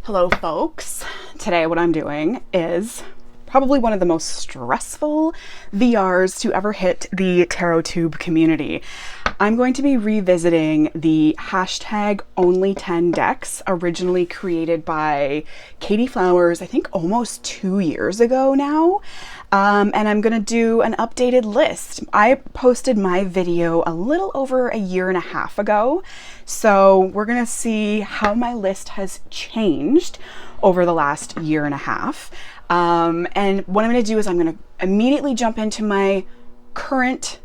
Hello folks. Today what I'm doing is probably one of the most stressful VRs to ever hit the TarotTube community. I'm going to be revisiting the hashtag only 10 decks originally created by Katie Flowers, I think almost 2 years ago now. And I'm going to do an updated list. I posted my video a little over a year and a half ago. So we're going to see how my list has changed over the last year and a half. And what I'm going to do is I'm going to immediately jump into my current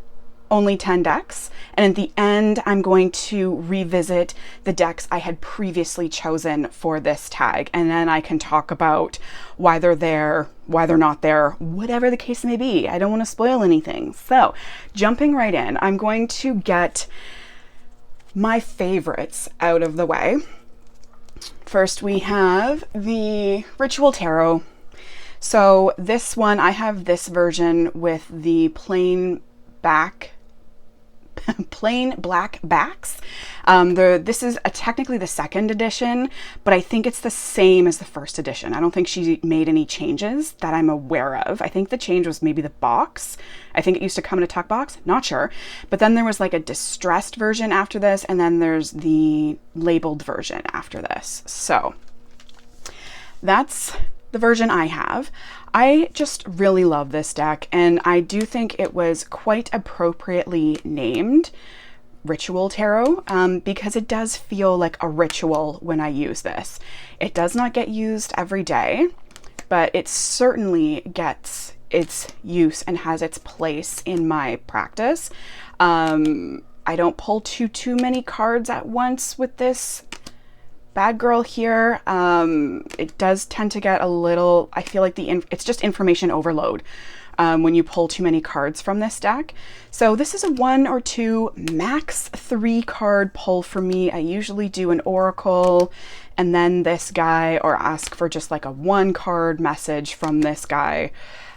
only 10 decks. And at the end, I'm going to revisit the decks I had previously chosen for this tag. And then I can talk about why they're there, why they're not there, whatever the case may be. I don't want to spoil anything. So jumping right in, I'm going to get my favorites out of the way. First, we have the Ritual Tarot. So this one, I have this version with the plain black backs. This is technically the second edition, but I think it's the same as the first edition. I don't think she made any changes that I'm aware of. I think the change was maybe the box. I think it used to come in a tuck box, not sure. But then there was like a distressed version after this, and then there's the labeled version after this. So that's the version I have. I just really love this deck, and I do think it was quite appropriately named Ritual Tarot because it does feel like a ritual when I use this. It does not get used every day, but it certainly gets its use and has its place in my practice. I don't pull too many cards at once with this bad girl here. It does tend to get a little, I feel like it's just information overload when you pull too many cards from this deck. So this is a 1 or 2, max 3 card pull for me. I usually do an oracle and then this guy, or ask for just like a 1 card message from this guy.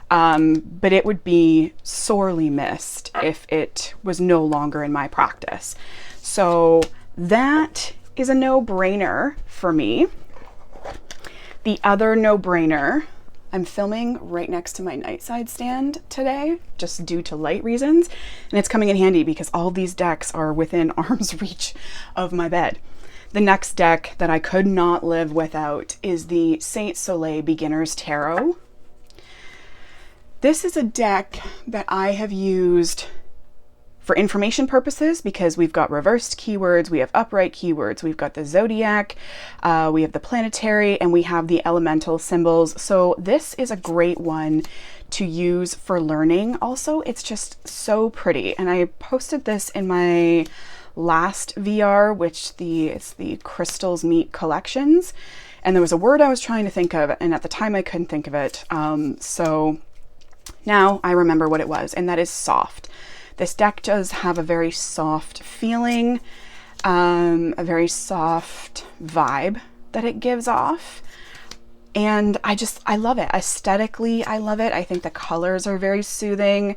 But it would be sorely missed if it was no longer in my practice. So that is a no-brainer for me. The other no-brainer, I'm filming right next to my nightside stand today, just due to light reasons, and it's coming in handy because all these decks are within arm's reach of my bed. The next deck that I could not live without is the Saint Soleil Beginner's Tarot. This is a deck that I have used for information purposes because we've got reversed keywords, we have upright keywords, we've got the zodiac, we have the planetary, and we have the elemental symbols. So this is a great one to use for learning. Also, it's just so pretty. And I posted this in my last VR, which it's the Crystals Meet Collections. And there was a word I was trying to think of, and at the time I couldn't think of it. So now I remember what it was, and that is soft. This deck does have a very soft feeling, a very soft vibe that it gives off. And I love it. Aesthetically, I love it. I think the colors are very soothing.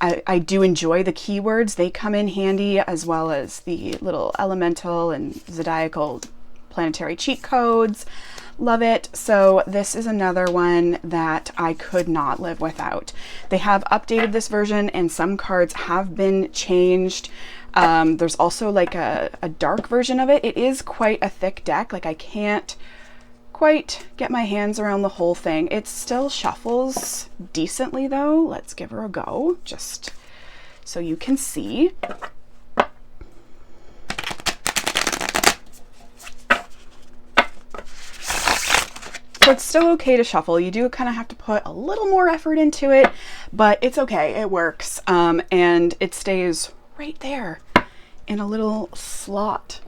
I do enjoy the keywords. They come in handy, as well as the little elemental and zodiacal planetary cheat codes. Love it. So this is another one that I could not live without. They have updated this version and some cards have been changed. There's also like a dark version of it. It is quite a thick deck. Like I can't quite get my hands around the whole thing. It still shuffles decently though. Let's give her a go just so you can see. So it's still okay to shuffle. You do kind of have to put a little more effort into it, but it's okay. It works. And it stays right there in a little slot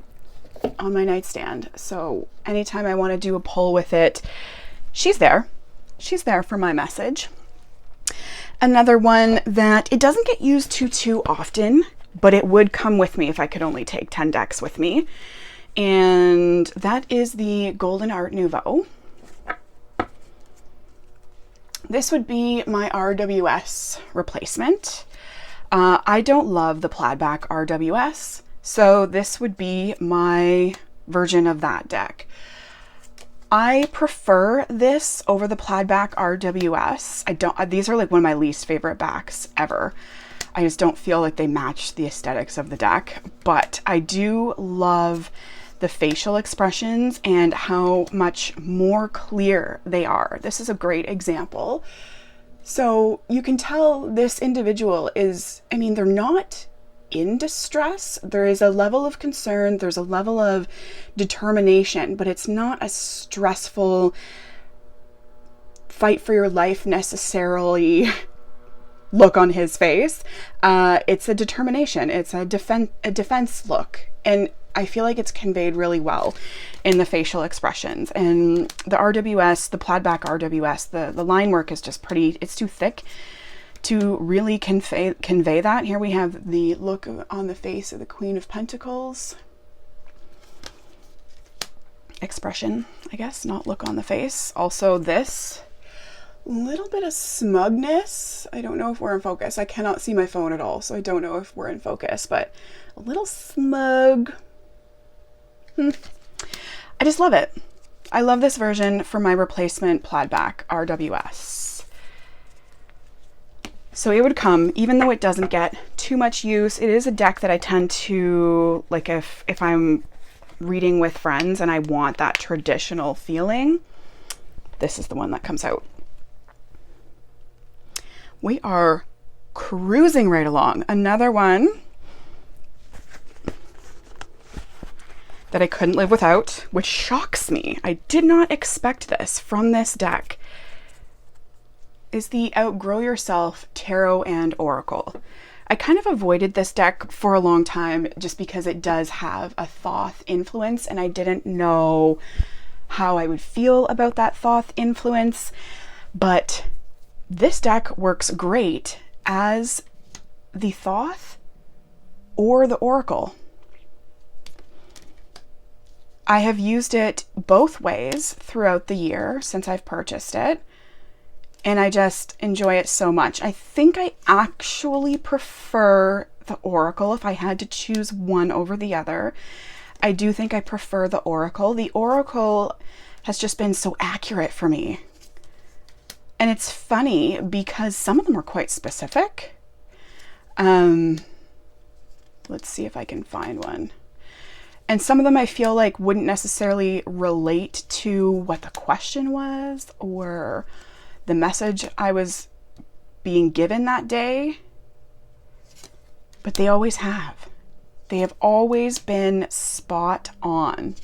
on my nightstand. So anytime I want to do a pull with it, she's there. She's there for my message. Another one that it doesn't get used too often, but it would come with me if I could only take 10 decks with me. And that is the Golden Art Nouveau. This would be my RWS replacement. I don't love the plaidback RWS, so this would be my version of that deck. I prefer this over the Plaid Back RWS. These are like one of my least favorite backs ever. I just don't feel like they match the aesthetics of the deck, but I do love the facial expressions and how much more clear they are. This is a great example. So you can tell this individual is, I mean, they're not in distress. There is a level of concern, there's a level of determination, but it's not a stressful fight for your life necessarily look on his face. It's a determination, it's a defense look, and I feel like it's conveyed really well in the facial expressions. And the RWS, the Plaid Back RWS, the line work is just pretty, it's too thick to really convey that. Here we have the look on the face of the Queen of Pentacles. Expression, I guess, not look on the face. Also this little bit of smugness. I don't know if we're in focus. I cannot see my phone at all, so I don't know if we're in focus, but a little smug. I just love it. I love this version for my replacement Plaid Back RWS. So it would come, even though it doesn't get too much use. It is a deck that I tend to, like, if I'm reading with friends and I want that traditional feeling, this is the one that comes out. We are cruising right along. Another one that I couldn't live without, which shocks me. I did not expect this from this deck, is the Outgrow Yourself Tarot and Oracle. I kind of avoided this deck for a long time just because it does have a Thoth influence, and I didn't know how I would feel about that Thoth influence, but this deck works great as the Thoth or the Oracle. I have used it both ways throughout the year since I've purchased it, and I just enjoy it so much. I think I actually prefer the Oracle if I had to choose one over the other. I do think I prefer the Oracle. The Oracle has just been so accurate for me. And it's funny because some of them are quite specific. Let's see if I can find one. And some of them I feel like wouldn't necessarily relate to what the question was or the message I was being given that day, but they always have. They have always been spot on.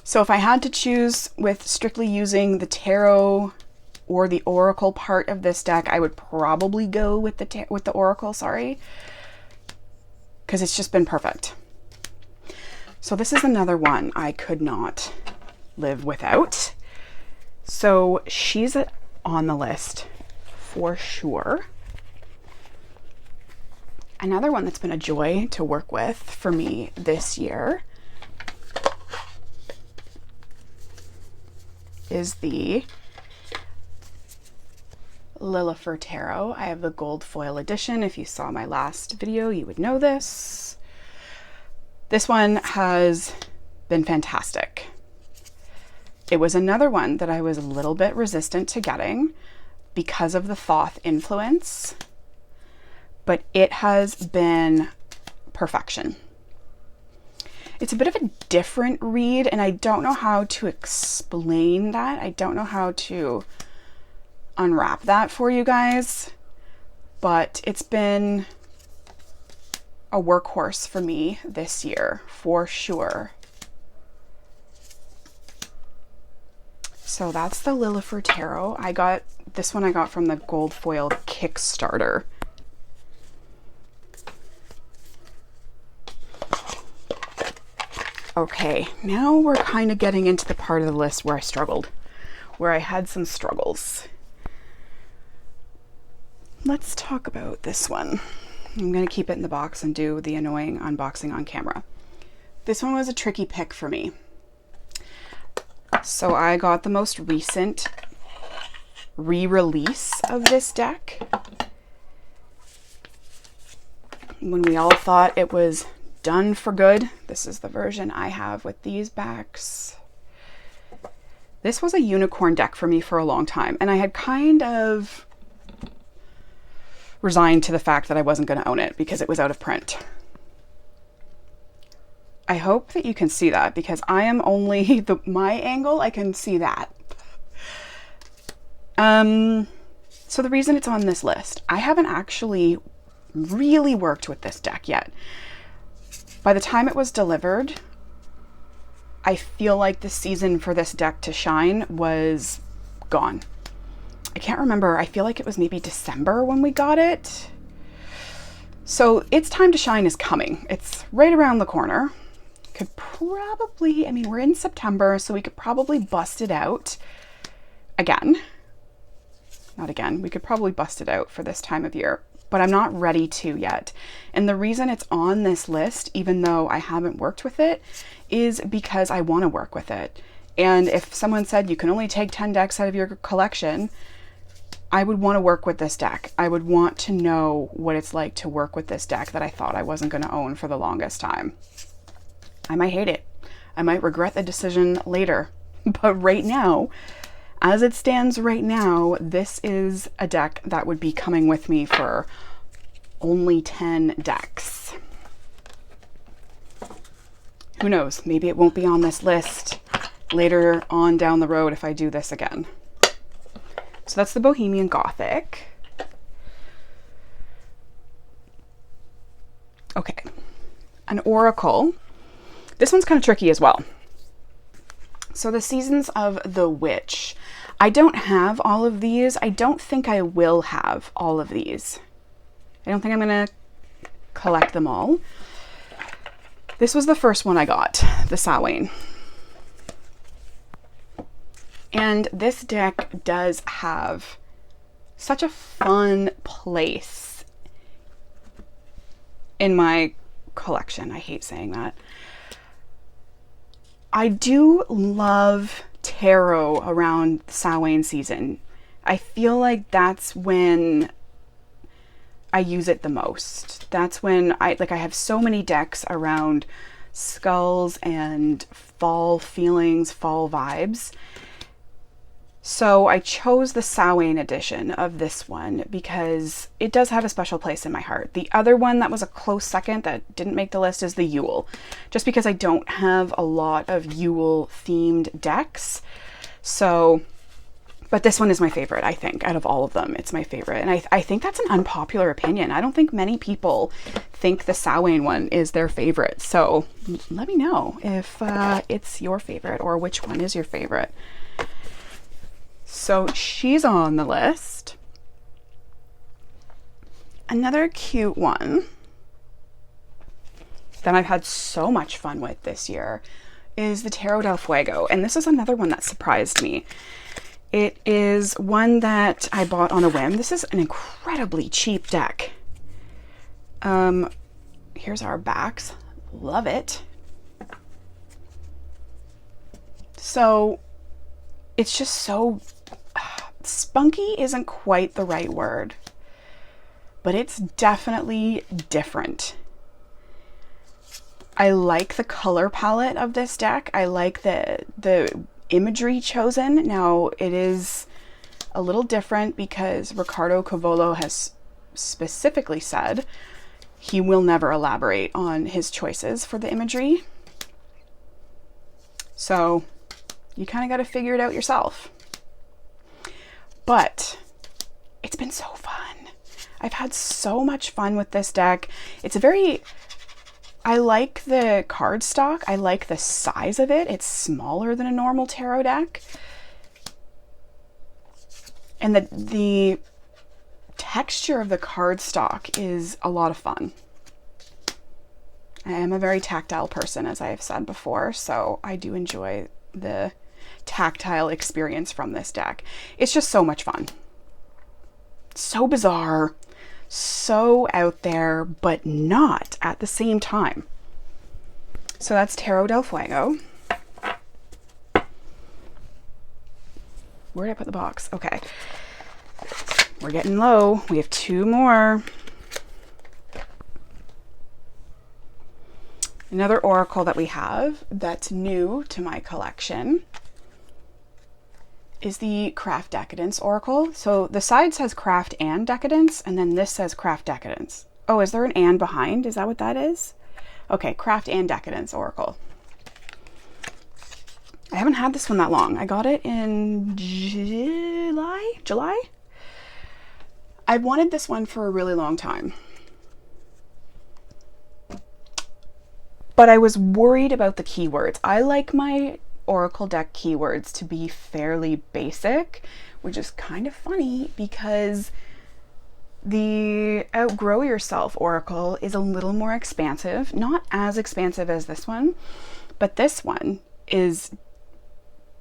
So if I had to choose with strictly using the tarot or the Oracle part of this deck, I would probably go with the Oracle, sorry, because it's just been perfect. So this is another one I could not live without. So she's on the list for sure. Another one that's been a joy to work with for me this year is the Lilifer Tarot. I have the gold foil edition. If you saw my last video, you would know this. This one has been fantastic. It was another one that I was a little bit resistant to getting because of the Thoth influence, but it has been perfection. It's a bit of a different read, and I don't know how to explain that. I don't know how to unwrap that for you guys, but it's been a workhorse for me this year, for sure. So that's the Lilifer Tarot. This one I got from the Gold Foil Kickstarter. Okay, now we're kind of getting into the part of the list where I struggled, where I had some struggles. Let's talk about this one. I'm going to keep it in the box and do the annoying unboxing on camera. This one was a tricky pick for me. So I got the most recent re-release of this deck when we all thought it was done for good. This is the version I have with these backs. This was a unicorn deck for me for a long time, and I had kind of resigned to the fact that I wasn't going to own it because it was out of print. I hope that you can see that because I am only my angle, I can see that. So the reason it's on this list, I haven't actually really worked with this deck yet. By the time it was delivered, I feel like the season for this deck to shine was gone. I can't remember. I feel like it was maybe December when we got it. So its time to shine is coming. It's right around the corner. Could probably, I mean, we're in September, so we could probably bust it out again. Not again. We could probably bust it out for this time of year, but I'm not ready to yet. And the reason it's on this list, even though I haven't worked with it, is because I want to work with it. And if someone said you can only take 10 decks out of your collection, I would want to work with this deck. I would want to know what it's like to work with this deck that I thought I wasn't going to own for the longest time. I might hate it. I might regret the decision later. But right now, as it stands right now, this is a deck that would be coming with me for only 10 decks. Who knows? Maybe it won't be on this list later on down the road if I do this again. So that's the Bohemian Gothic. Okay, an Oracle. This one's kind of tricky as well. So the Seasons of the Witch. I don't have all of these. I don't think I will have all of these. I don't think I'm going to collect them all. This was the first one I got, the Samhain. And this deck does have such a fun place in my collection. I hate saying that. I do love tarot around Samhain season. I feel like that's when I use it the most. That's when I have so many decks around skulls and fall feelings, fall vibes. So I chose the Samhain edition of this one because it does have a special place in my heart. The other one that was a close second that didn't make the list is the Yule, just because I don't have a lot of Yule themed decks. So, but this one is my favorite, I think, out of all of them. It's my favorite. And I think that's an unpopular opinion. I don't think many people think the Samhain one is their favorite. So let me know if it's your favorite or which one is your favorite. So she's on the list. Another cute one that I've had so much fun with this year is the Tarot del Fuego. And this is another one that surprised me. It is one that I bought on a whim. This is an incredibly cheap deck. Here's our backs. Love it. So it's just so spunky isn't quite the right word, but it's definitely different. I like the color palette of this deck. I like the imagery chosen. Now it is a little different because Ricardo Cavolo has specifically said he will never elaborate on his choices for the imagery. So you kind of got to figure it out yourself. But it's been so fun. I've had so much fun with this deck. I like the cardstock. I like the size of it. It's smaller than a normal tarot deck. And the texture of the cardstock is a lot of fun. I am a very tactile person, as I have said before, so I do enjoy the tactile experience from this deck. It's just so much fun. So bizarre, so out there, but not at the same time. So that's Tarot del Fuego. Where did I put the box? Okay. We're getting low. We have two more. Another oracle that we have that's new to my collection is the Craft Decadence Oracle. So the side says Craft and Decadence, and then this says Craft Decadence. Oh, is there an and behind? Is that what that is? Okay, Craft and Decadence Oracle. I haven't had this one that long. I got it in July? I've wanted this one for a really long time. But I was worried about the keywords. I like my Oracle deck keywords to be fairly basic, which is kind of funny because the Outgrow Yourself Oracle is a little more expansive, not as expansive as this one, but this one is,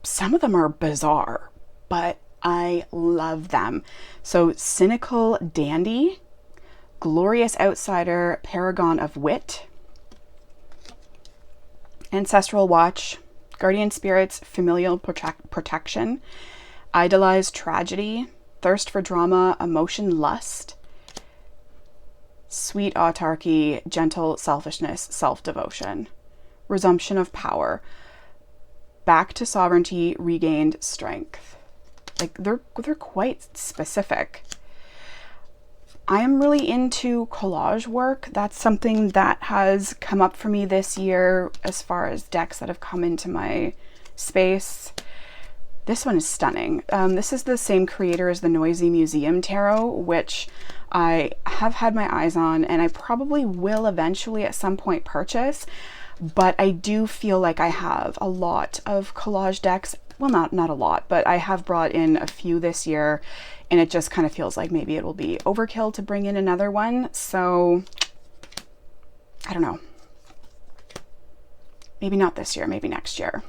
some of them are bizarre, but I love them. So Cynical Dandy, Glorious Outsider, Paragon of Wit, Ancestral Watch, Guardian Spirits, Familial Protection, Idolized Tragedy, Thirst for Drama, Emotion Lust, Sweet Autarky, Gentle Selfishness, Self-Devotion, Resumption of Power, Back to Sovereignty, Regained Strength. Like they're quite specific. I am really into collage work. That's something that has come up for me this year as far as decks that have come into my space. This one is stunning. This is the same creator as the Noisy Museum Tarot, which I have had my eyes on and I probably will eventually at some point purchase, but I do feel like I have a lot of collage decks. Well, not a lot, but I have brought in a few this year, and it just kind of feels like maybe it will be overkill to bring in another one. So I don't know. Maybe not this year, maybe next year.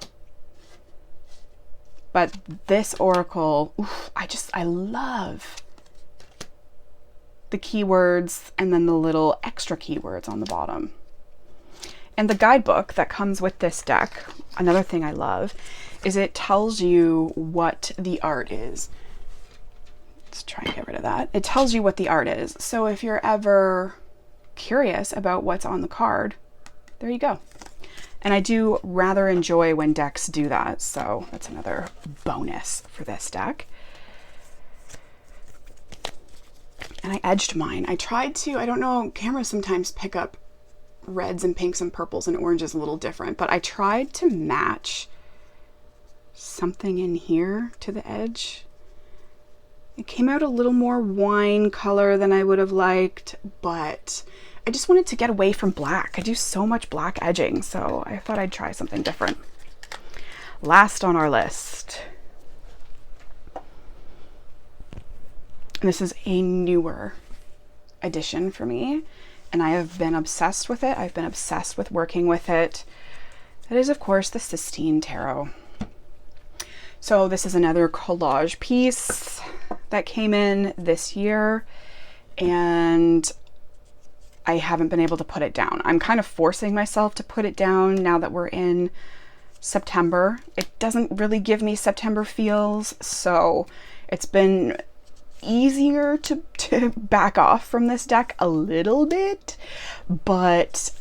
But this Oracle, oof, I love the keywords and then the little extra keywords on the bottom. And the guidebook that comes with this deck, another thing I love, is it tells you what the art is. Let's try and get rid of that. It tells you what the art is. So if you're ever curious about what's on the card, there you go. And I do rather enjoy when decks do that. So that's another bonus for this deck. And I edged mine. I tried to, I don't know, cameras sometimes pick up reds and pinks and purples and oranges a little different, but I tried to match something in here to the edge. It came out a little more wine color than I would have liked, but I just wanted to get away from black. I do so much black edging, so I thought I'd try something different. Last on our list. This is a newer edition for me, and I have been obsessed with it. I've been obsessed with working with it. That is, of course, the Sistine Tarot. So this is another collage piece that came in this year, and I haven't been able to put it down. I'm kind of forcing myself to put it down now that we're in September. It doesn't really give me September feels, so it's been easier to back off from this deck a little bit, but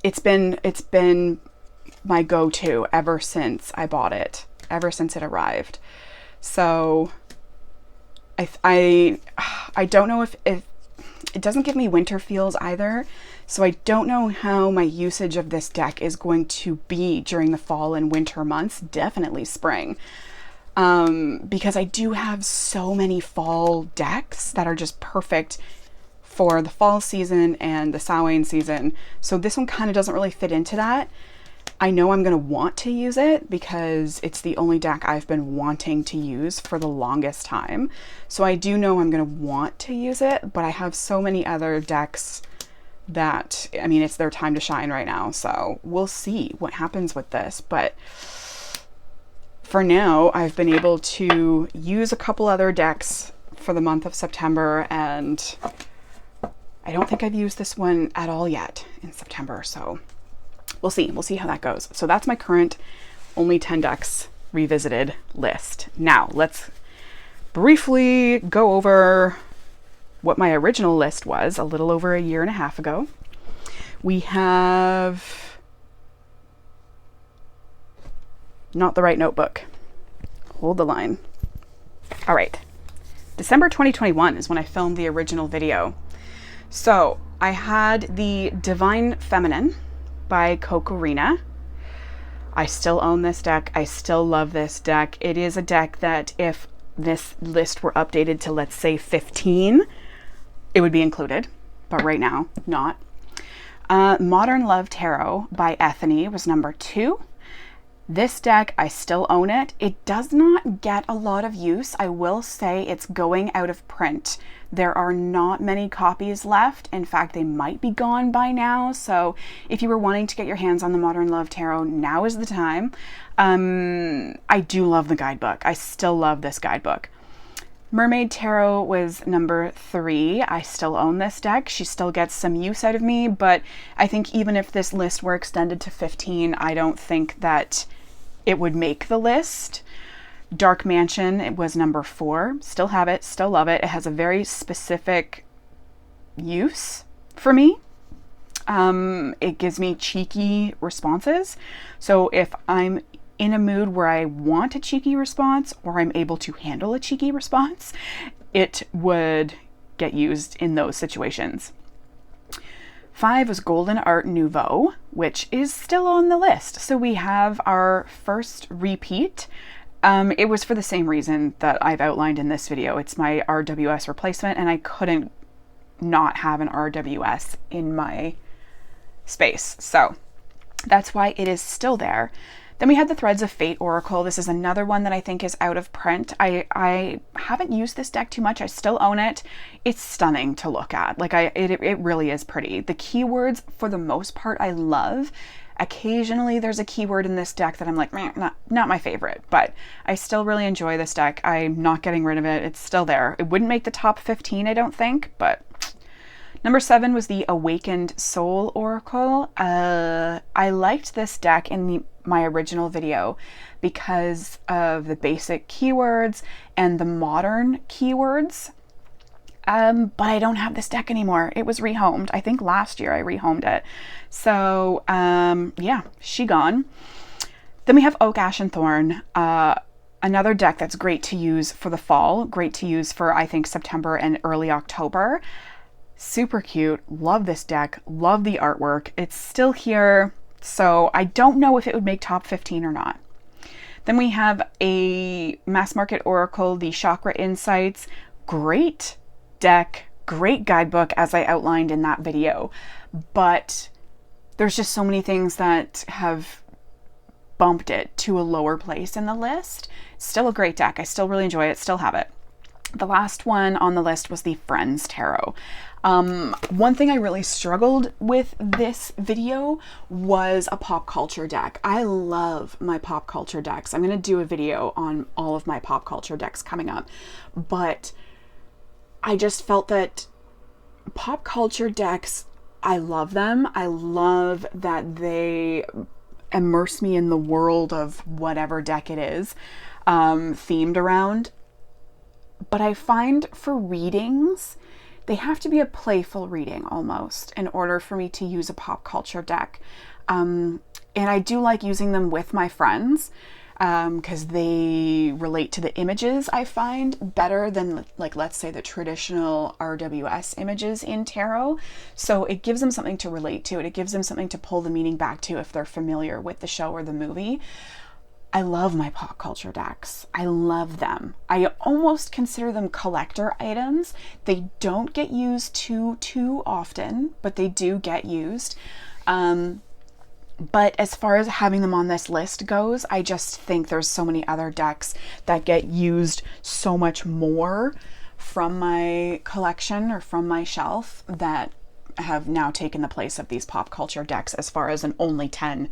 it's been my go-to ever since I bought it, ever since it arrived. So I don't know if it doesn't give me winter feels either, so I don't know how my usage of this deck is going to be during the fall and winter months, definitely spring. Because I do have so many fall decks that are just perfect for the fall season and the Samhain season. So this one kind of doesn't really fit into that. I know I'm going to want to use it because it's the only deck I've been wanting to use for the longest time. So I do know I'm going to want to use it, but I have so many other decks that, I mean, it's their time to shine right now. So we'll see what happens with this. But for now, I've been able to use a couple other decks for the month of September, and I don't think I've used this one at all yet in September, so we'll see. We'll see how that goes. So that's my current only 10 decks revisited list. Now, let's briefly go over what my original list was a little over a year and a half ago. We have Not the Right Notebook. hold the line. All right. December 2021 is when I filmed the original video. So I had the Divine Feminine by Kokorina. I still own this deck. I still love this deck. It is a deck that if this list were updated to, let's say, 15, it would be included, but right now, not. Modern Love Tarot by Ethany was number 2. This deck, I still own it. It does not get a lot of use. I will say it's going out of print. There are not many copies left. In fact, they might be gone by now. So if you were wanting to get your hands on the Modern Love Tarot, now is the time. I do love the guidebook. I still love this guidebook. Mermaid Tarot was number 3. I still own this deck. She still gets some use out of me, but I think even if this list were extended to 15, I don't think that it would make the list. Dark Mansion, it was number 4. Still have it, still love it. It has a very specific use for me. It gives me cheeky responses. So if I'm in a mood where I want a cheeky response or I'm able to handle a cheeky response, it would get used in those situations. 5 was Golden Art Nouveau, which is still on the list. So we have our first repeat. It was for the same reason that I've outlined in this video. It's my RWS replacement, and I couldn't not have an RWS in my space. So that's why it is still there. Then we had the Threads of Fate Oracle. This is another one that I think is out of print. I haven't used this deck too much. I still own it. It's stunning to look at. Like it really is pretty. The keywords, for the most part, I love. Occasionally there's a keyword in this deck that I'm like, not my favorite, but I still really enjoy this deck. I'm not getting rid of it. It's still there. It wouldn't make the top 15, I don't think, but number 7 was the Awakened Soul Oracle. I liked this deck in my original video because of the basic keywords and the modern keywords. But I don't have this deck anymore. It was rehomed. I think last year I rehomed it. So yeah, she gone. Then we have Oak, Ash, and Thorn. Another deck that's great to use for the fall. Great to use for, I think, September and early October. Super cute. Love this deck. Love the artwork. It's still here. So I don't know if it would make top 15 or not. Then we have a Mass Market Oracle, the Chakra Insights. Great deck, great guidebook, as I outlined in that video. But there's just so many things that have bumped it to a lower place in the list. Still a great deck. I still really enjoy it. Still have it. The last one on the list was the Friends Tarot. One thing I really struggled with this video was a pop culture deck. I love my pop culture decks. I'm going to do a video on all of my pop culture decks coming up, but I just felt that pop culture decks, I love them. I love that they immerse me in the world of whatever deck it is, themed around. But I find for readings, they have to be a playful reading almost in order for me to use a pop culture deck. And I do like using them with my friends because they relate to the images, I find, better than, like, let's say the traditional RWS images in tarot. So it gives them something to relate to. It gives them something to pull the meaning back to if they're familiar with the show or the movie. I love my pop culture decks. I love them. I almost consider them collector items. They don't get used too often, but they do get used. But as far as having them on this list goes, I just think there's so many other decks that get used so much more from my collection or from my shelf that have now taken the place of these pop culture decks as far as an only 10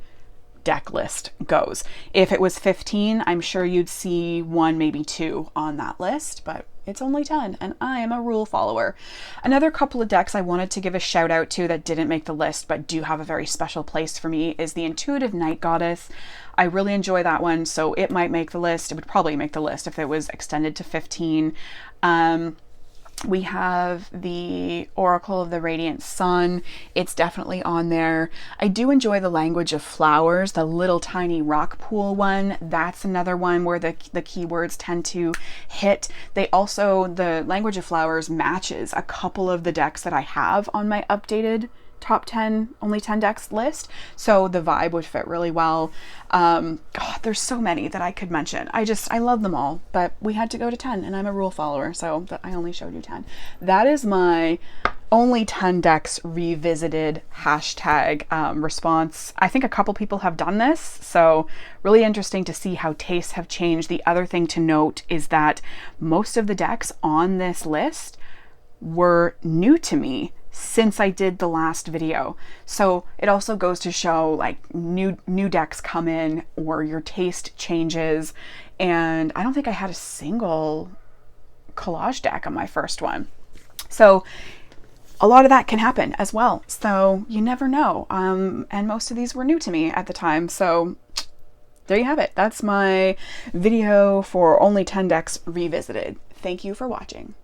deck list goes. If it was 15, I'm sure you'd see 1, maybe 2 on that list, but it's only 10 and I am a rule follower. Another couple of decks I wanted to give a shout out to that didn't make the list but do have a very special place for me is the Intuitive Night Goddess. I really enjoy that one, so it might make the list. It would probably make the list if it was extended to 15. We have the Oracle of the Radiant Sun. It's definitely on there. I do enjoy the Language of Flowers, the little tiny rock pool one. That's another one where the keywords tend to hit. They also, the Language of Flowers matches a couple of the decks that I have on my updated top 10, only 10 decks list. So the vibe would fit really well. There's so many that I could mention. I love them all, but we had to go to 10 and I'm a rule follower. So I only showed you 10. That is my only 10 decks revisited hashtag response. I think a couple people have done this. So really interesting to see how tastes have changed. The other thing to note is that most of the decks on this list were new to me since I did the last video. So it also goes to show like new decks come in or your taste changes. And I don't think I had a single collage deck on my first one. So a lot of that can happen as well. So you never know. And most of these were new to me at the time. So there you have it. That's my video for only 10 decks revisited. Thank you for watching.